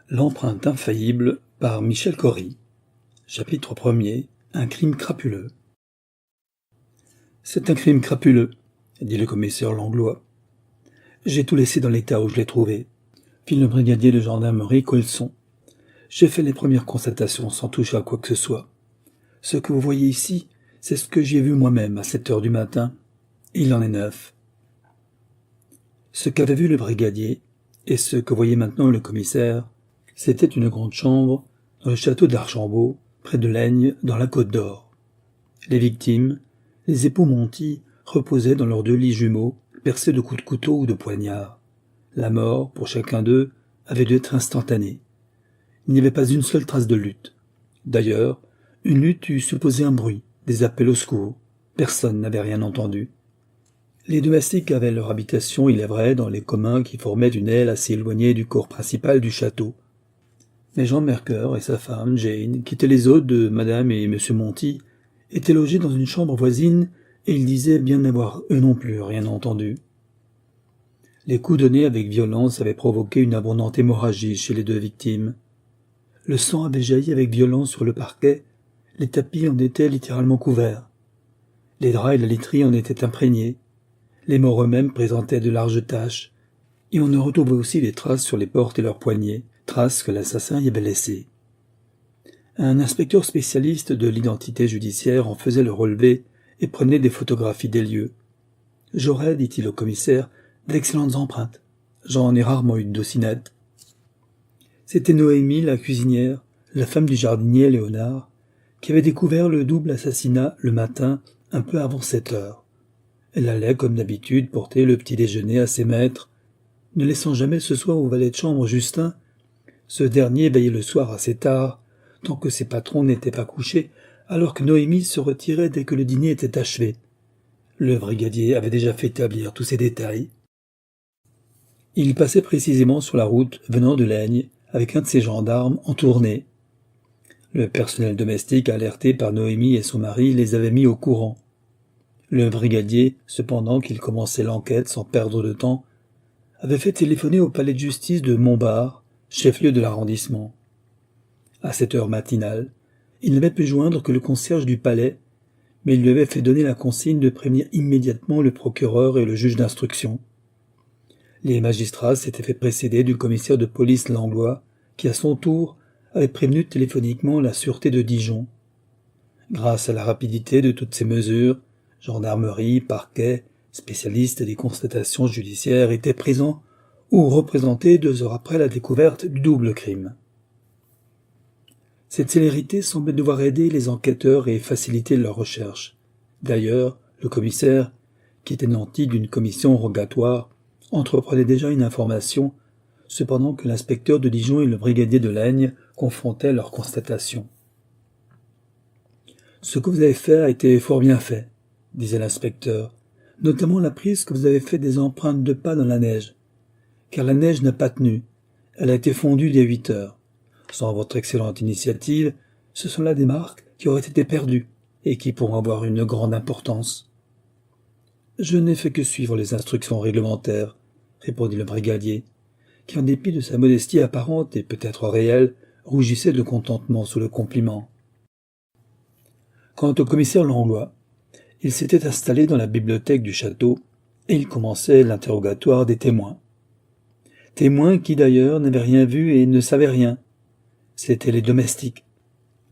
L'empreinte infaillible par Michel Cory. Chapitre 1er. Un crime crapuleux. C'est un crime crapuleux, dit le commissaire Langlois. J'ai tout laissé dans l'état où je l'ai trouvé, fit le brigadier de gendarmerie Colson. J'ai fait les premières constatations sans toucher à quoi que ce soit. Ce que vous voyez ici, c'est ce que j'ai vu moi-même à 7 heures du matin. Il en est 9. Ce qu'avait vu le brigadier, et ce que voyait maintenant le commissaire, c'était une grande chambre dans le château d'Archambault, près de Laigne, dans la Côte d'Or. Les victimes, les époux Monty, reposaient dans leurs 2 lits jumeaux, percés de coups de couteau ou de poignard. La mort, pour chacun d'eux, avait dû être instantanée. Il n'y avait pas une seule trace de lutte. D'ailleurs, une lutte eût supposé un bruit, des appels au secours. Personne n'avait rien entendu. Les domestiques avaient leur habitation, il est vrai, dans les communs qui formaient une aile assez éloignée du corps principal du château. Mais Jean Mercœur et sa femme, Jane, qui étaient les hôtes de Madame et Monsieur Monty, étaient logés dans une chambre voisine, et ils disaient bien n'avoir eux non plus rien entendu. Les coups donnés avec violence avaient provoqué une abondante hémorragie chez les 2 victimes. Le sang avait jailli avec violence sur le parquet, les tapis en étaient littéralement couverts. Les draps et la literie en étaient imprégnés. Les morts eux-mêmes présentaient de larges taches, et on en retrouvait aussi des traces sur les portes et leurs poignets, traces que l'assassin y avait laissées. Un inspecteur spécialiste de l'identité judiciaire en faisait le relevé et prenait des photographies des lieux. « J'aurais, dit-il au commissaire, d'excellentes empreintes. J'en ai rarement eu d'aussi nettes. » C'était Noémie, la cuisinière, la femme du jardinier Léonard, qui avait découvert le double assassinat le matin, un peu avant 7 heures. Elle allait, comme d'habitude, porter le petit déjeuner à ses maîtres, ne laissant jamais ce soir au valet de chambre Justin. Ce dernier veillait le soir assez tard, tant que ses patrons n'étaient pas couchés, alors que Noémie se retirait dès que le dîner était achevé. Le brigadier avait déjà fait établir tous ces détails. Il passait précisément sur la route venant de Laigne, avec un de ses gendarmes en tournée. Le personnel domestique, alerté par Noémie et son mari, les avait mis au courant. Le brigadier, cependant qu'il commençait l'enquête sans perdre de temps, avait fait téléphoner au palais de justice de Montbard, chef-lieu de l'arrondissement. À 7 heures matinales, il n'avait pu joindre que le concierge du palais, mais il lui avait fait donner la consigne de prévenir immédiatement le procureur et le juge d'instruction. Les magistrats s'étaient fait précéder du commissaire de police Langlois, qui à son tour avait prévenu téléphoniquement la sûreté de Dijon. Grâce à la rapidité de toutes ces mesures, gendarmerie, parquet, spécialistes des constatations judiciaires étaient présents ou représentés 2 heures après la découverte du double crime. Cette célérité semblait devoir aider les enquêteurs et faciliter leurs recherches. D'ailleurs, le commissaire, qui était nanti d'une commission rogatoire, entreprenait déjà une information, cependant que l'inspecteur de Dijon et le brigadier de Laigne confrontaient leurs constatations. « Ce que vous avez fait a été fort bien fait, » disait l'inspecteur, « notamment la prise que vous avez fait des empreintes de pas dans la neige. Car la neige n'a pas tenu, elle a été fondue dès 8 heures. Sans votre excellente initiative, ce sont là des marques qui auraient été perdues et qui pourront avoir une grande importance. » « Je n'ai fait que suivre les instructions réglementaires, » répondit le brigadier, qui en dépit de sa modestie apparente et peut-être réelle, rougissait de contentement sous le compliment. Quant au commissaire Langlois, il s'était installé dans la bibliothèque du château et il commençait l'interrogatoire des témoins. Témoins qui d'ailleurs n'avaient rien vu et ne savaient rien. C'étaient les domestiques.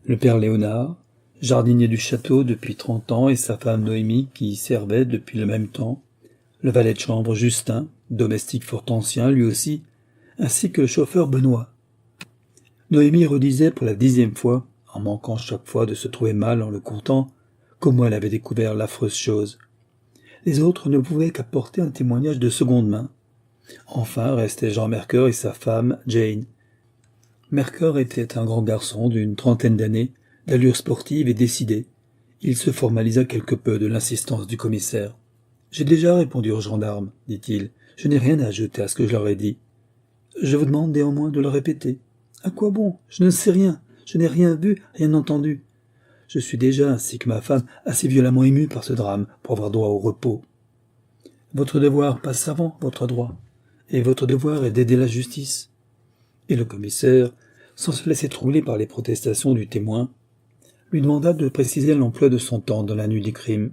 Le père Léonard, jardinier du château depuis 30 ans, et sa femme Noémie qui y servait depuis le même temps, le valet de chambre Justin, domestique fort ancien lui aussi, ainsi que le chauffeur Benoît. Noémie redisait pour la 10e fois, en manquant chaque fois de se trouver mal en le comptant, comment elle avait découvert l'affreuse chose. Les autres ne pouvaient qu'apporter un témoignage de seconde main. Enfin restait Jean Mercœur et sa femme, Jane. Mercœur était un grand garçon d'une 30aine d'années, d'allure sportive et décidée. Il se formalisa quelque peu de l'insistance du commissaire. « J'ai déjà répondu aux gendarmes, dit-il. Je n'ai rien à ajouter à ce que je leur ai dit. Je vous demande néanmoins de le répéter. À quoi bon? Je ne sais rien. Je n'ai rien vu, rien entendu. Je suis déjà, ainsi que ma femme, assez violemment ému par ce drame pour avoir droit au repos. Votre devoir passe avant votre droit, et votre devoir est d'aider la justice. Et le commissaire, sans se laisser troubler par les protestations du témoin, lui demanda de préciser l'emploi de son temps dans la nuit du crime.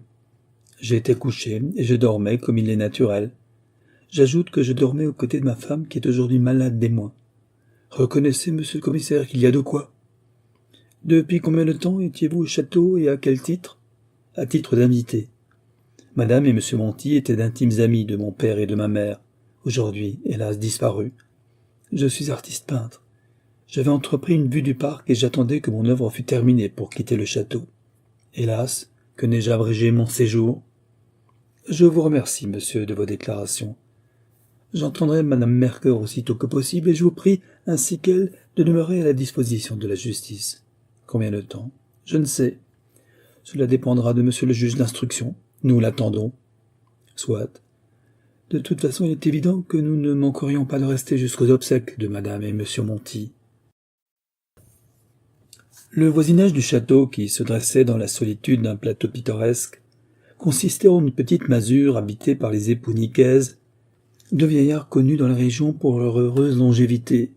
J'ai été couché et je dormais comme il est naturel. J'ajoute que je dormais aux côtés de ma femme qui est aujourd'hui malade des mois. Reconnaissez, monsieur le commissaire, qu'il y a de quoi. Depuis combien de temps étiez-vous au château et à quel titre? À titre d'invité. Madame et monsieur Monty étaient d'intimes amis de mon père et de ma mère, aujourd'hui, hélas, disparus. Je suis artiste peintre. J'avais entrepris une vue du parc et j'attendais que mon œuvre fût terminée pour quitter le château. Hélas, que n'ai-je abrégé mon séjour? Je vous remercie, monsieur, de vos déclarations. J'entendrai madame Mercœur aussitôt que possible et je vous prie, ainsi qu'elle, de demeurer à la disposition de la justice. Combien de temps? Je ne sais. Cela dépendra de monsieur le juge d'instruction. Nous l'attendons. Soit. De toute façon, il est évident que nous ne manquerions pas de rester jusqu'aux obsèques de madame et monsieur Monty. Le voisinage du château, qui se dressait dans la solitude d'un plateau pittoresque, consistait en une petite masure habitée par les époux Nicaise, deux vieillards connus dans la région pour leur heureuse longévité.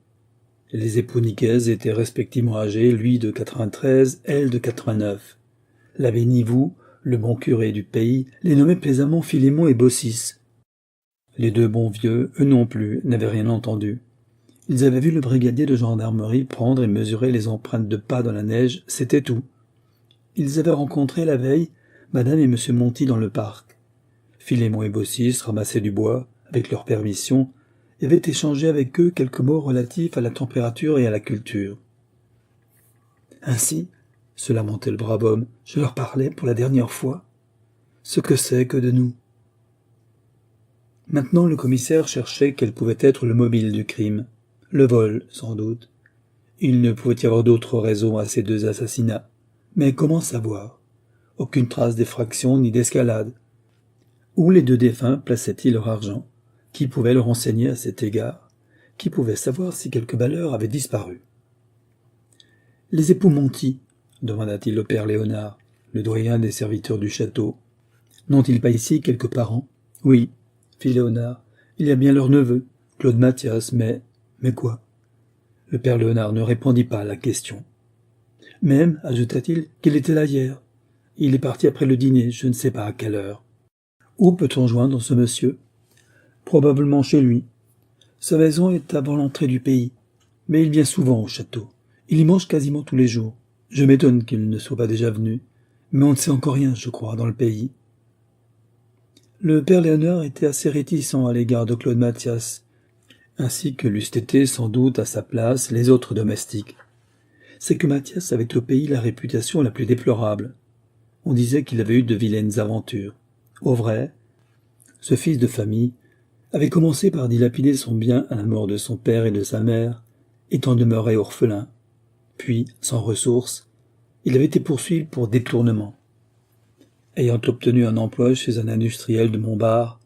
Les époux Nicaise étaient respectivement âgés, lui de 93, elle de 89. L'abbé Nivou, le bon curé du pays, les nommait plaisamment Philémon et Baucis. Les deux bons vieux, eux non plus, n'avaient rien entendu. Ils avaient vu le brigadier de gendarmerie prendre et mesurer les empreintes de pas dans la neige, c'était tout. Ils avaient rencontré la veille madame et monsieur Monty dans le parc. Philémon et Baucis ramassaient du bois, avec leur permission, et avaient échangé avec eux quelques mots relatifs à la température et à la culture. Ainsi, se lamentait le brave homme, je leur parlais pour la dernière fois. Ce que c'est que de nous. Maintenant le commissaire cherchait quel pouvait être le mobile du crime. Le vol, sans doute. Il ne pouvait y avoir d'autre raison à ces deux assassinats. Mais comment savoir? Aucune trace d'effraction ni d'escalade. Où les deux défunts plaçaient-ils leur argent? Qui pouvait le renseigner à cet égard? Qui pouvait savoir si quelque valeur avait disparu? Les époux Monty, demanda-t-il au père Léonard, le doyen des serviteurs du château. N'ont-ils pas ici quelques parents? Oui, fit Léonard. Il y a bien leur neveu, Claude Mathias, mais quoi? Le père Léonard ne répondit pas à la question. Même, ajouta-t-il, qu'il était là hier. Il est parti après le dîner, je ne sais pas à quelle heure. Où peut-on joindre ce monsieur? Probablement chez lui. Sa maison est avant l'entrée du pays, mais il vient souvent au château. Il y mange quasiment tous les jours. Je m'étonne qu'il ne soit pas déjà venu, mais on ne sait encore rien, je crois, dans le pays. Le père Léonard était assez réticent à l'égard de Claude Mathias, ainsi que l'eussent été sans doute à sa place les autres domestiques. C'est que Mathias avait au pays la réputation la plus déplorable. On disait qu'il avait eu de vilaines aventures. Au vrai, ce fils de famille avait commencé par dilapider son bien à la mort de son père et de sa mère, étant demeuré orphelin. Puis, sans ressources, il avait été poursuivi pour détournement. Ayant obtenu un emploi chez un industriel de Montbard,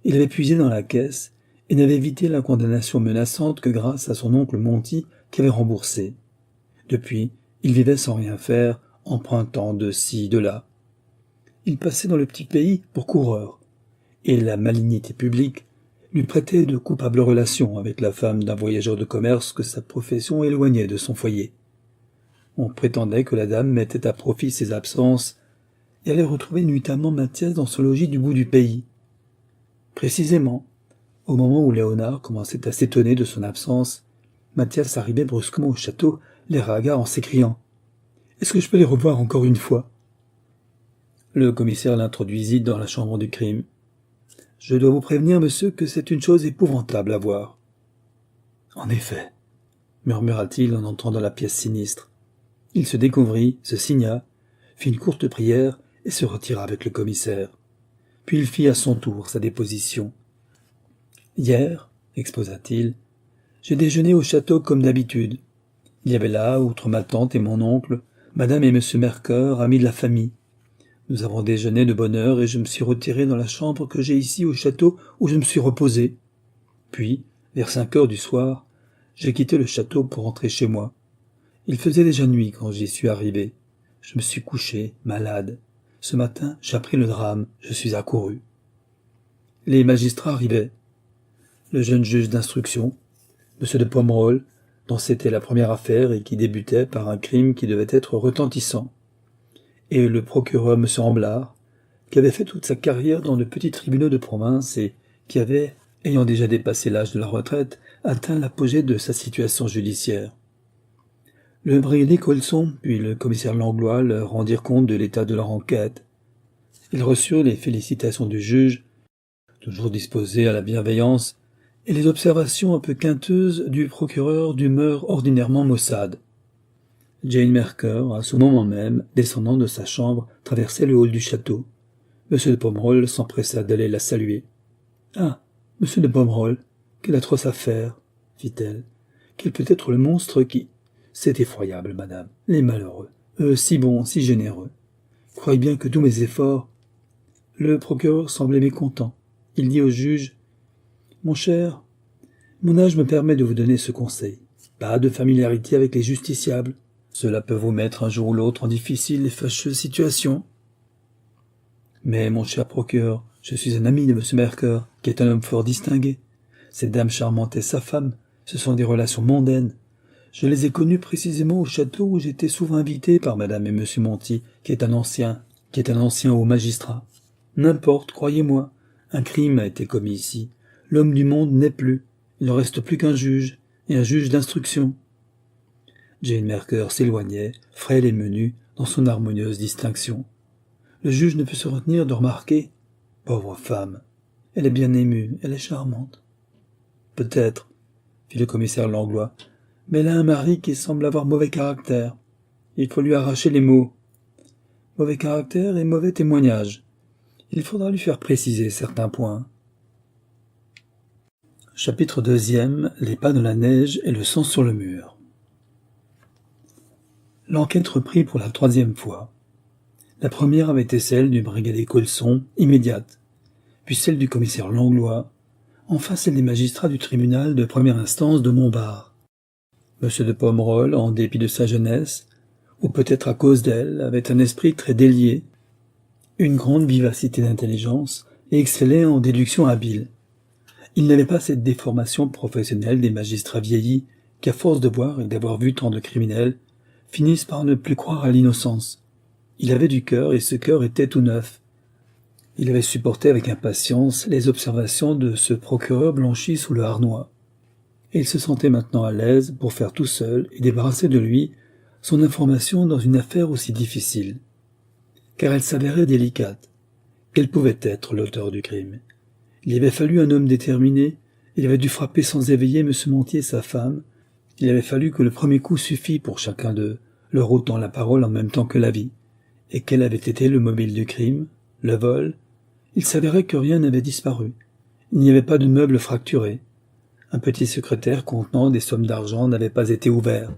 il avait puisé dans la caisse et n'avait évité la condamnation menaçante que grâce à son oncle Monty qui avait remboursé. Depuis, il vivait sans rien faire, empruntant de ci, de là. Il passait dans le petit pays pour coureur, et la malignité publique lui prêtait de coupables relations avec la femme d'un voyageur de commerce que sa profession éloignait de son foyer. On prétendait que la dame mettait à profit ses absences et allait retrouver nuitamment Mathias dans son logis du bout du pays. Précisément, au moment où Léonard commençait à s'étonner de son absence, Mathias arrivait brusquement au château, l'air hagard en s'écriant « Est-ce que je peux les revoir encore une fois ?» Le commissaire l'introduisit dans la chambre du crime. « Je dois vous prévenir, monsieur, que c'est une chose épouvantable à voir. »« En effet, » murmura-t-il en entrant dans la pièce sinistre. Il se découvrit, se signa, fit une courte prière et se retira avec le commissaire. Puis il fit à son tour sa déposition. « Hier, » exposa-t-il, « j'ai déjeuné au château comme d'habitude. Il y avait là, outre ma tante et mon oncle, madame et monsieur Mercœur, amis de la famille. Nous avons déjeuné de bonne heure et je me suis retiré dans la chambre que j'ai ici au château où je me suis reposé. Puis, vers 5 heures du soir, j'ai quitté le château pour rentrer chez moi. Il faisait déjà nuit quand j'y suis arrivé. Je me suis couché, malade. Ce matin, j'ai appris le drame, je suis accouru. Les magistrats arrivaient. Le jeune juge d'instruction, M. de Pomerol, dont c'était la première affaire et qui débutait par un crime qui devait être retentissant. Et le procureur M. Amblard, qui avait fait toute sa carrière dans de petits tribunaux de province et qui avait, ayant déjà dépassé l'âge de la retraite, atteint l'apogée de sa situation judiciaire. Le brigadier Colson, puis le commissaire Langlois leur rendirent compte de l'état de leur enquête. Ils reçurent les félicitations du juge, toujours disposé à la bienveillance, et les observations un peu quinteuses du procureur d'humeur ordinairement maussade. Jane Merker, à ce moment même, descendant de sa chambre, traversait le hall du château. M. de Pomerol s'empressa d'aller la saluer. « Ah, M. de Pomerol, quelle atroce affaire, fit-elle. Quel peut être le monstre qui... C'est effroyable, madame, les malheureux, eux si bons, si généreux. Croyez bien que tous mes efforts... » Le procureur semblait mécontent. Il dit au juge, « Mon cher, mon âge me permet de vous donner ce conseil. Pas de familiarité avec les justiciables. Cela peut vous mettre un jour ou l'autre en difficile et fâcheuse situation. » « Mais, mon cher procureur, je suis un ami de M. Merker, qui est un homme fort distingué. Cette dame charmante est sa femme. Ce sont des relations mondaines. Je les ai connues précisément au château où j'étais souvent invité par Madame et M. Monty, qui est un ancien haut magistrat. N'importe, croyez-moi. Un crime a été commis ici. L'homme du monde n'est plus. Il ne reste plus qu'un juge, et un juge d'instruction. » Jane Merker s'éloignait, frêle et menue, dans son harmonieuse distinction. Le juge ne put se retenir de remarquer. Pauvre femme, elle est bien émue, elle est charmante. Peut-être, fit le commissaire Langlois, mais elle a un mari qui semble avoir mauvais caractère. Il faut lui arracher les mots. Mauvais caractère et mauvais témoignage. Il faudra lui faire préciser certains points. Chapitre 2e. Les pas dans la neige et le sang sur le mur. L'enquête reprit pour la 3e fois. La première avait été celle du brigadier Colson, immédiate, puis celle du commissaire Langlois, enfin celle des magistrats du tribunal de première instance de Montbard. M. de Pomerol, en dépit de sa jeunesse, ou peut-être à cause d'elle, avait un esprit très délié, une grande vivacité d'intelligence et excellait en déduction habile. Il n'avait pas cette déformation professionnelle des magistrats vieillis qui, à force de voir et d'avoir vu tant de criminels, finissent par ne plus croire à l'innocence. Il avait du cœur et ce cœur était tout neuf. Il avait supporté avec impatience les observations de ce procureur blanchi sous le harnois. Et il se sentait maintenant à l'aise pour faire tout seul et débarrasser de lui son information dans une affaire aussi difficile. Car elle s'avérait délicate. Quel pouvait être l'auteur du crime? Il y avait fallu un homme déterminé, il avait dû frapper sans éveiller M. Monty et sa femme, il avait fallu que le premier coup suffît pour chacun d'eux, leur ôtant la parole en même temps que la vie. Et quel avait été le mobile du crime? Le vol? Il s'avérait que rien n'avait disparu. Il n'y avait pas de meubles fracturés. Un petit secrétaire contenant des sommes d'argent n'avait pas été ouvert.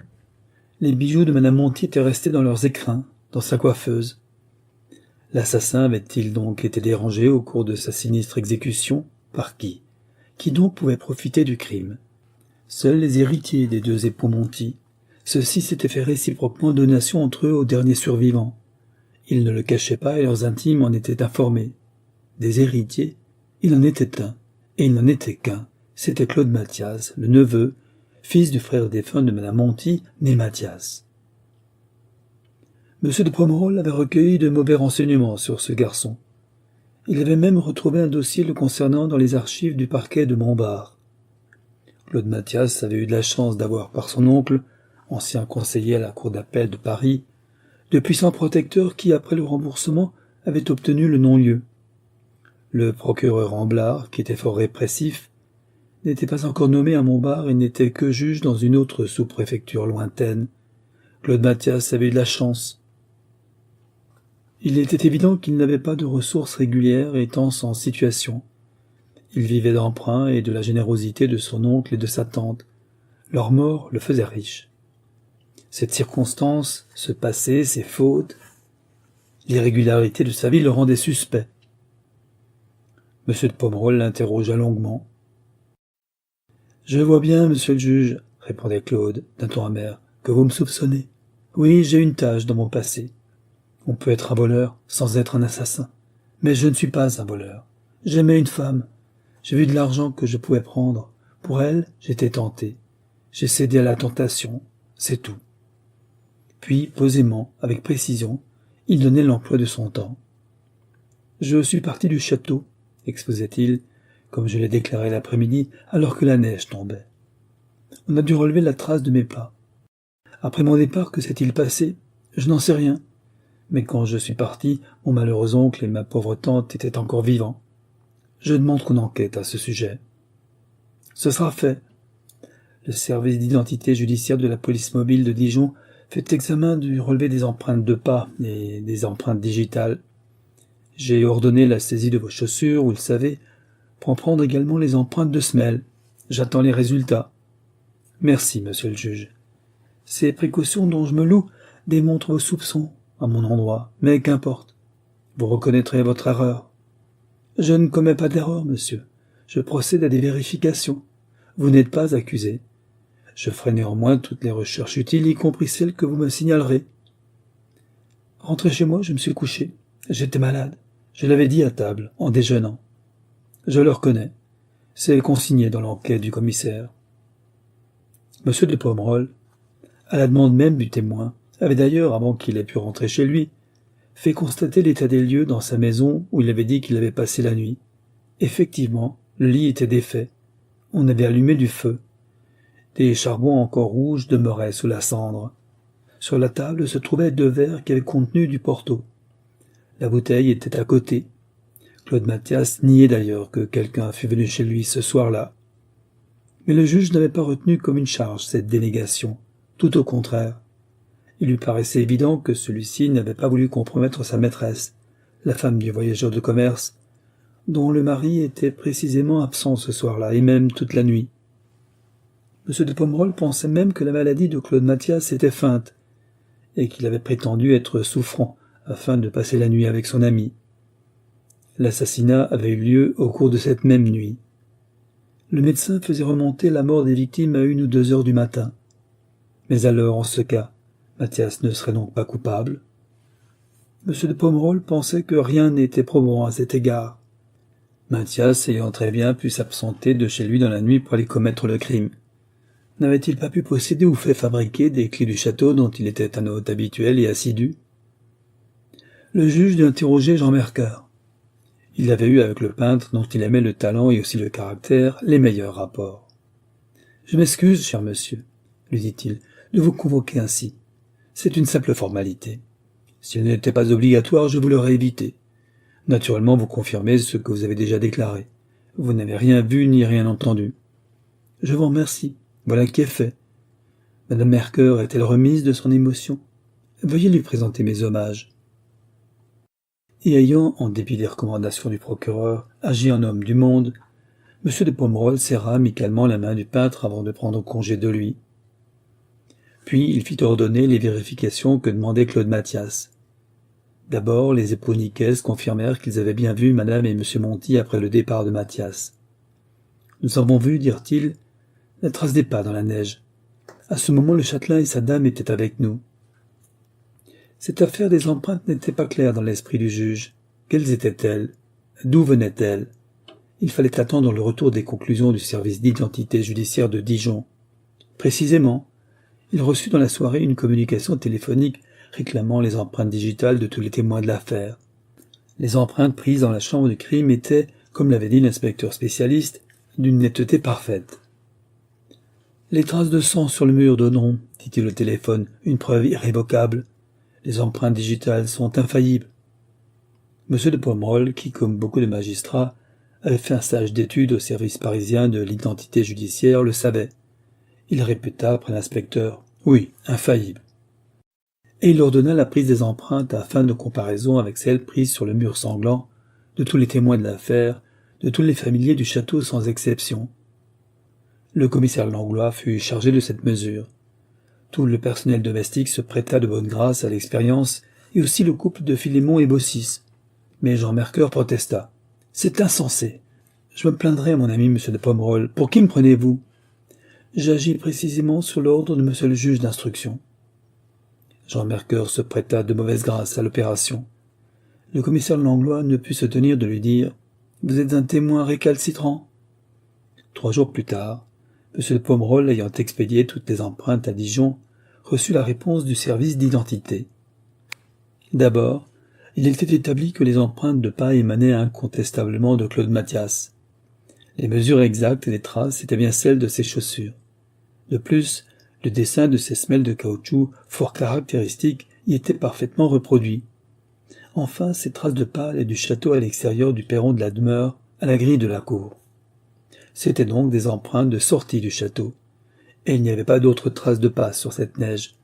Les bijoux de Mme Monty étaient restés dans leurs écrins, dans sa coiffeuse. L'assassin avait-il donc été dérangé au cours de sa sinistre exécution? Par qui? Qui donc pouvait profiter du crime? Seuls les héritiers des deux époux Monty. Ceux-ci s'étaient fait réciproquement donation entre eux aux derniers survivants. Ils ne le cachaient pas et leurs intimes en étaient informés. Des héritiers, il en était un, et il n'en était qu'un. C'était Claude Mathias, le neveu, fils du frère défunt de Mme Monty, né Mathias. M. de Pomerol avait recueilli de mauvais renseignements sur ce garçon. Il avait même retrouvé un dossier le concernant dans les archives du parquet de Montbard. Claude Mathias avait eu de la chance d'avoir par son oncle, ancien conseiller à la cour d'appel de Paris, de puissants protecteurs qui, après le remboursement, avaient obtenu le non-lieu. Le procureur Amblard, qui était fort répressif, n'était pas encore nommé à Montbard et n'était que juge dans une autre sous-préfecture lointaine. Claude Mathias avait eu de la chance. Il était évident qu'il n'avait pas de ressources régulières étant sans situation. Il vivait d'emprunts et de la générosité de son oncle et de sa tante. Leur mort le faisait riche. Cette circonstance, ce passé, ces fautes, l'irrégularité de sa vie le rendaient suspect. M. de Pomerol l'interrogea longuement. « Je vois bien, monsieur le juge, répondait Claude, d'un ton amer, que vous me soupçonnez. Oui, j'ai une tâche dans mon passé. On peut être un voleur sans être un assassin. Mais je ne suis pas un voleur. J'aimais une femme. J'ai vu de l'argent que je pouvais prendre. Pour elle, j'étais tenté. J'ai cédé à la tentation, c'est tout. Puis, posément, avec précision, il donnait l'emploi de son temps. Je suis parti du château, exposait-il, comme je l'ai déclaré l'après-midi, alors que la neige tombait. On a dû relever la trace de mes pas. Après mon départ, que s'est-il passé? Je n'en sais rien. Mais quand je suis parti, mon malheureux oncle et ma pauvre tante étaient encore vivants. Je demande qu'on enquête à ce sujet. Ce sera fait. Le service d'identité judiciaire de la police mobile de Dijon fait examen du relevé des empreintes de pas et des empreintes digitales. J'ai ordonné la saisie de vos chaussures, vous le savez, pour en prendre également les empreintes de semelles. J'attends les résultats. Merci, monsieur le juge. Ces précautions dont je me loue démontrent vos soupçons à mon endroit, mais qu'importe. Vous reconnaîtrez votre erreur. Je ne commets pas d'erreur, monsieur. Je procède à des vérifications. Vous n'êtes pas accusé. Je ferai néanmoins toutes les recherches utiles, y compris celles que vous me signalerez. Rentré chez moi, je me suis couché. J'étais malade. Je l'avais dit à table, en déjeunant. Je le reconnais. C'est consigné dans l'enquête du commissaire. Monsieur de Pomerol, à la demande même du témoin, avait d'ailleurs, avant qu'il ait pu rentrer chez lui, fait constater l'état des lieux dans sa maison où il avait dit qu'il avait passé la nuit. Effectivement, le lit était défait. On avait allumé du feu. Des charbons encore rouges demeuraient sous la cendre. Sur la table se trouvaient 2 verres qui avaient contenu du porto. La bouteille était à côté. Claude Mathias niait d'ailleurs que quelqu'un fût venu chez lui ce soir-là. Mais le juge n'avait pas retenu comme une charge cette dénégation. Tout au contraire. Il lui paraissait évident que celui-ci n'avait pas voulu compromettre sa maîtresse, la femme du voyageur de commerce, dont le mari était précisément absent ce soir-là, et même toute la nuit. M. de Pomerol pensait même que la maladie de Claude Mathias était feinte, et qu'il avait prétendu être souffrant, afin de passer la nuit avec son ami. L'assassinat avait eu lieu au cours de cette même nuit. Le médecin faisait remonter la mort des victimes à 1 ou 2 heures du matin. Mais alors, en ce cas, Mathias ne serait donc pas coupable. M. de Pomerol pensait que rien n'était probant à cet égard. Mathias ayant très bien pu s'absenter de chez lui dans la nuit pour aller commettre le crime. N'avait-il pas pu posséder ou fait fabriquer des clés du château dont il était un hôte habituel et assidu? Le juge dut interroger Jean Mercœur. Il avait eu avec le peintre, dont il aimait le talent et aussi le caractère, les meilleurs rapports. « Je m'excuse, cher monsieur, lui dit-il, de vous convoquer ainsi. C'est une simple formalité. S'il n'était pas obligatoire, je vous l'aurais évité. Naturellement, vous confirmez ce que vous avez déjà déclaré. Vous n'avez rien vu ni rien entendu. Je vous remercie. Voilà qui est fait. Madame Mercœur est-elle remise de son émotion? Veuillez lui présenter mes hommages. » Et ayant, en dépit des recommandations du procureur, agi en homme du monde, M. de Pomerol serra amicalement la main du peintre avant de prendre congé de lui. Puis il fit ordonner les vérifications que demandait Claude Mathias. D'abord, les époux Nicaise confirmèrent qu'ils avaient bien vu Madame et M. Monty après le départ de Mathias. « Nous avons vu, dirent-ils, la trace des pas dans la neige. À ce moment, le châtelain et sa dame étaient avec nous. » Cette affaire des empreintes n'était pas claire dans l'esprit du juge. Quelles étaient-elles? D'où venaient-elles? Il fallait attendre le retour des conclusions du service d'identité judiciaire de Dijon. Précisément, il reçut dans la soirée une communication téléphonique réclamant les empreintes digitales de tous les témoins de l'affaire. Les empreintes prises dans la chambre du crime étaient, comme l'avait dit l'inspecteur spécialiste, d'une netteté parfaite. « Les traces de sang sur le mur donneront, dit-il au téléphone, une preuve irrévocable. Les empreintes digitales sont infaillibles. » M. de Pomerol, qui, comme beaucoup de magistrats, avait fait un stage d'études au service parisien de l'identité judiciaire, le savait. Il répéta après l'inspecteur. « Oui, infaillible. » Et il ordonna la prise des empreintes à fin de comparaison avec celles prises sur le mur sanglant de tous les témoins de l'affaire, de tous les familiers du château sans exception. Le commissaire Langlois fut chargé de cette mesure. Tout le personnel domestique se prêta de bonne grâce à l'expérience, et aussi le couple de Philémon et Baucis. Mais Jean Mercœur protesta. « C'est insensé. Je me plaindrai à mon ami M. de Pomerol. Pour qui me prenez-vous ? J'agis précisément sur l'ordre de M. le juge d'instruction. » Jean Mercœur se prêta de mauvaise grâce à l'opération. Le commissaire Langlois ne put se tenir de lui dire « Vous êtes un témoin récalcitrant. » 3 jours plus tard, M. Pomerol, ayant expédié toutes les empreintes à Dijon, reçut la réponse du service d'identité. D'abord, il était établi que les empreintes de pas émanaient incontestablement de Claude Mathias. Les mesures exactes des traces étaient bien celles de ses chaussures. De plus, le dessin de ces semelles de caoutchouc, fort caractéristique, y était parfaitement reproduit. Enfin, ces traces de pas allaient du château à l'extérieur du perron de la demeure, à la grille de la cour. C'étaient donc des empreintes de sortie du château, et il n'y avait pas d'autres traces de pas sur cette neige.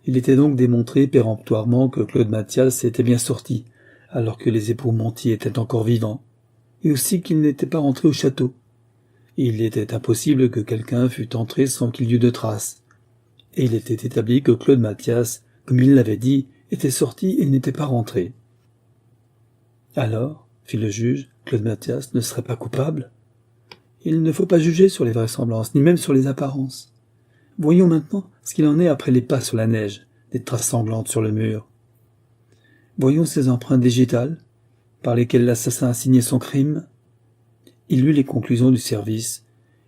Il était donc démontré péremptoirement que Claude Mathias était bien sorti, alors que les époux Monty étaient encore vivants, et aussi qu'il n'était pas rentré au château. Il était impossible que quelqu'un fût entré sans qu'il y eût de traces, et il était établi que Claude Mathias, comme il l'avait dit, était sorti et n'était pas rentré. Alors, fit le juge, Claude Mathias ne serait pas coupable? Il ne faut pas juger sur les vraisemblances, ni même sur les apparences. Voyons maintenant ce qu'il en est après les pas sur la neige, des traces sanglantes sur le mur. Voyons ces empreintes digitales, par lesquelles l'assassin a signé son crime. Il lut les conclusions du service.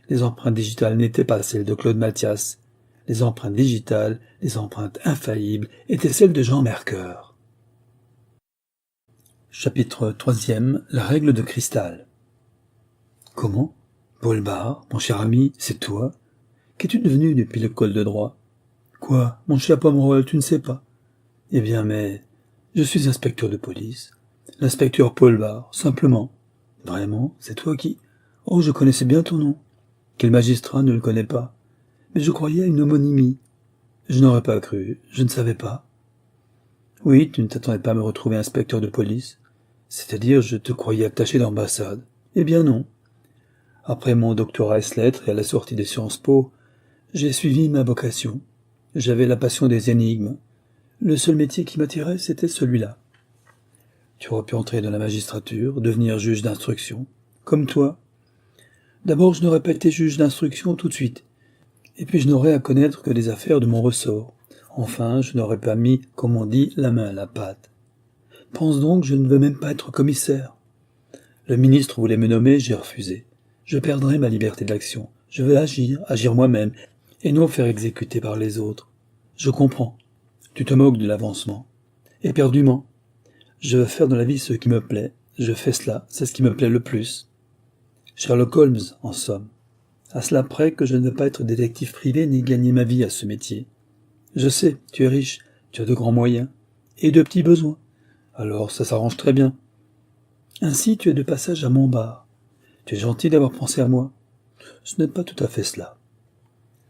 Les empreintes digitales n'étaient pas celles de Claude Mathias. Les empreintes digitales, les empreintes infaillibles, étaient celles de Jean Mercœur. Chapitre 3e. La règle de cristal. Comment? Paul Bart, mon cher ami, c'est toi? Qu'es-tu devenu depuis l'école de droit? Quoi, mon cher Pomerol, tu ne sais pas? Eh bien, mais je suis inspecteur de police. L'inspecteur Paul Bart, simplement. Vraiment, c'est toi qui... Oh, je connaissais bien ton nom. Quel magistrat ne le connaît pas? Mais je croyais à une homonymie. Je n'aurais pas cru, je ne savais pas. Oui, tu ne t'attendais pas à me retrouver inspecteur de police. C'est-à-dire, je te croyais attaché d'ambassade. Eh bien non. Après mon doctorat ès-lettres et à la sortie des Sciences Po, j'ai suivi ma vocation. J'avais la passion des énigmes. Le seul métier qui m'attirait, c'était celui-là. Tu aurais pu entrer dans la magistrature, devenir juge d'instruction, comme toi. D'abord, je n'aurais pas été juge d'instruction tout de suite, et puis je n'aurais à connaître que les affaires de mon ressort. Enfin, je n'aurais pas mis, comme on dit, la main à la pâte. Pense donc, je ne veux même pas être commissaire. Le ministre voulait me nommer, j'ai refusé. Je perdrai ma liberté d'action. Je veux agir moi-même, et non faire exécuter par les autres. Je comprends. Tu te moques de l'avancement. Éperdument. Je veux faire dans la vie ce qui me plaît. Je fais cela, c'est ce qui me plaît le plus. Sherlock Holmes, en somme. À cela près que je ne veux pas être détective privé ni gagner ma vie à ce métier. Je sais, tu es riche, tu as de grands moyens, et de petits besoins. Alors ça s'arrange très bien. Ainsi tu es de passage à Montbard. Tu es gentil d'avoir pensé à moi. Ce n'est pas tout à fait cela.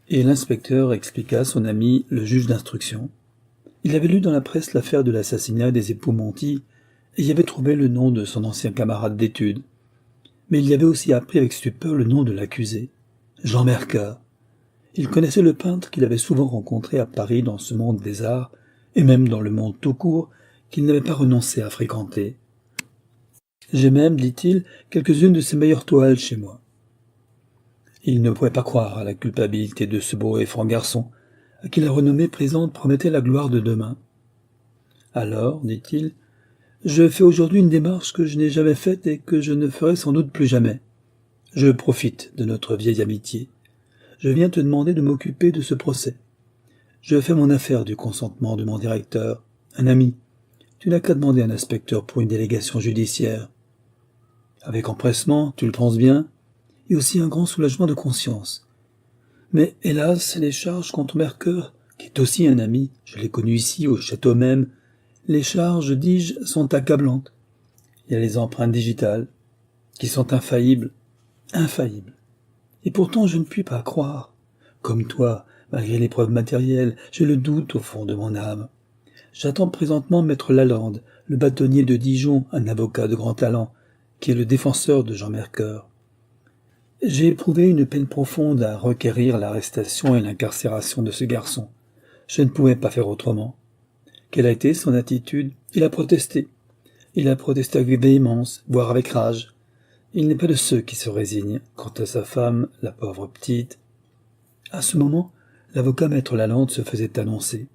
Et l'inspecteur expliqua à son ami, le juge d'instruction. Il avait lu dans la presse l'affaire de l'assassinat des époux Monty, et y avait trouvé le nom de son ancien camarade d'études. Mais il y avait aussi appris avec stupeur le nom de l'accusé, Jean Mercœur. Il connaissait le peintre qu'il avait souvent rencontré à Paris dans ce monde des arts, et même dans le monde tout court, qu'il n'avait pas renoncé à fréquenter. J'ai même, dit-il, quelques-unes de ses meilleures toiles chez moi. Il ne pouvait pas croire à la culpabilité de ce beau et franc garçon, à qui la renommée présente promettait la gloire de demain. Alors, dit-il, je fais aujourd'hui une démarche que je n'ai jamais faite et que je ne ferai sans doute plus jamais. Je profite de notre vieille amitié. Je viens te demander de m'occuper de ce procès. Je fais mon affaire du consentement de mon directeur, un ami. Tu n'as qu'à demander un inspecteur pour une délégation judiciaire. Avec empressement, tu le penses bien, et aussi un grand soulagement de conscience. Mais, hélas, les charges contre Mercœur, qui est aussi un ami, je l'ai connu ici, au château même, les charges, dis-je, sont accablantes. Il y a les empreintes digitales, qui sont infaillibles. Et pourtant, je ne puis pas croire. Comme toi, malgré les preuves matérielles, j'ai le doute au fond de mon âme. J'attends présentement maître Lalande, le bâtonnier de Dijon, un avocat de grand talent, qui est le défenseur de Jean Mercœur. J'ai éprouvé une peine profonde à requérir l'arrestation et l'incarcération de ce garçon. Je ne pouvais pas faire autrement. Quelle a été son attitude? Il a protesté. Il a protesté avec véhémence, voire avec rage. Il n'est pas de ceux qui se résignent. Quant à sa femme, la pauvre petite... À ce moment, l'avocat maître Lalande se faisait annoncer.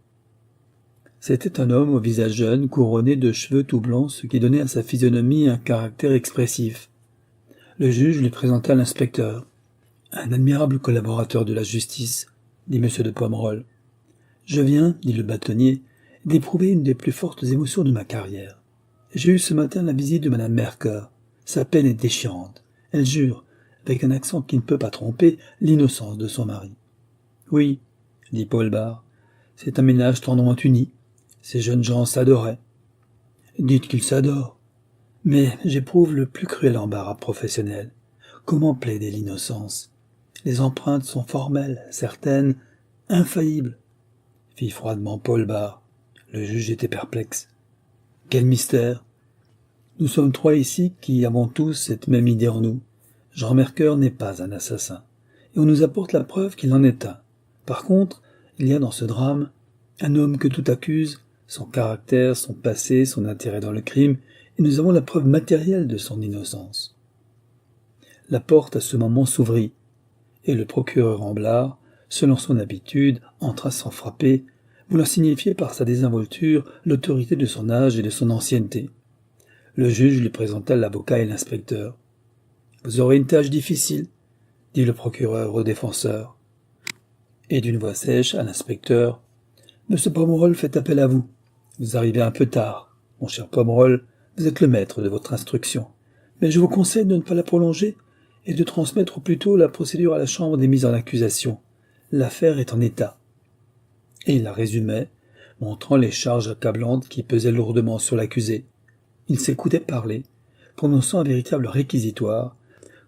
C'était un homme au visage jeune, couronné de cheveux tout blancs, ce qui donnait à sa physionomie un caractère expressif. Le juge lui présenta l'inspecteur. Un admirable collaborateur de la justice, dit M. de Pomerol. Je viens, dit le bâtonnier, d'éprouver une des plus fortes émotions de ma carrière. J'ai eu ce matin la visite de Madame Merker. Sa peine est déchirante. Elle jure, avec un accent qui ne peut pas tromper, l'innocence de son mari. Oui, dit Paul Bart, c'est un ménage tendrement uni. Ces jeunes gens s'adoraient. Dites qu'ils s'adorent. Mais j'éprouve le plus cruel embarras professionnel. Comment plaider l'innocence? Les empreintes sont formelles, certaines, infaillibles, fit froidement Paul Bart. Le juge était perplexe. Quel mystère? Nous sommes trois ici qui avons tous cette même idée en nous. Jean Mercœur n'est pas un assassin, et on nous apporte la preuve qu'il en est un. Par contre, il y a dans ce drame un homme que tout accuse, son caractère, son passé, son intérêt dans le crime, et nous avons la preuve matérielle de son innocence. La porte à ce moment s'ouvrit, et le procureur Ramblard, selon son habitude, entra sans frapper, voulant signifier par sa désinvolture l'autorité de son âge et de son ancienneté. Le juge lui présenta l'avocat et l'inspecteur. « Vous aurez une tâche difficile, » dit le procureur au défenseur. Et d'une voix sèche à l'inspecteur, « Monsieur Pomerol fait appel à vous. Vous arrivez un peu tard. Mon cher Pomerol, vous êtes le maître de votre instruction. Mais je vous conseille de ne pas la prolonger et de transmettre au plus tôt la procédure à la chambre des mises en accusation. L'affaire est en état. » Et il la résumait, montrant les charges accablantes qui pesaient lourdement sur l'accusé. Il s'écoutait parler, prononçant un véritable réquisitoire,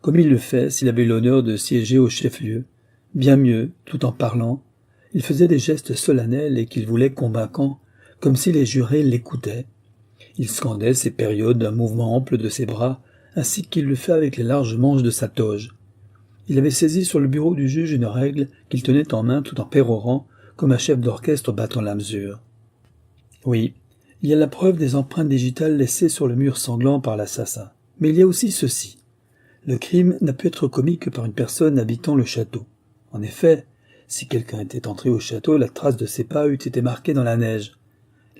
comme il le fait s'il avait l'honneur de siéger au chef-lieu. Bien mieux, tout en parlant, il faisait des gestes solennels et qu'il voulait convaincants, comme si les jurés l'écoutaient. Il scandait ces périodes d'un mouvement ample de ses bras, ainsi qu'il le fait avec les larges manches de sa toge. Il avait saisi sur le bureau du juge une règle qu'il tenait en main tout en pérorant, comme un chef d'orchestre battant la mesure. Oui, il y a la preuve des empreintes digitales laissées sur le mur sanglant par l'assassin. Mais il y a aussi ceci. Le crime n'a pu être commis que par une personne habitant le château. En effet, si quelqu'un était entré au château, la trace de ses pas eût été marquée dans la neige.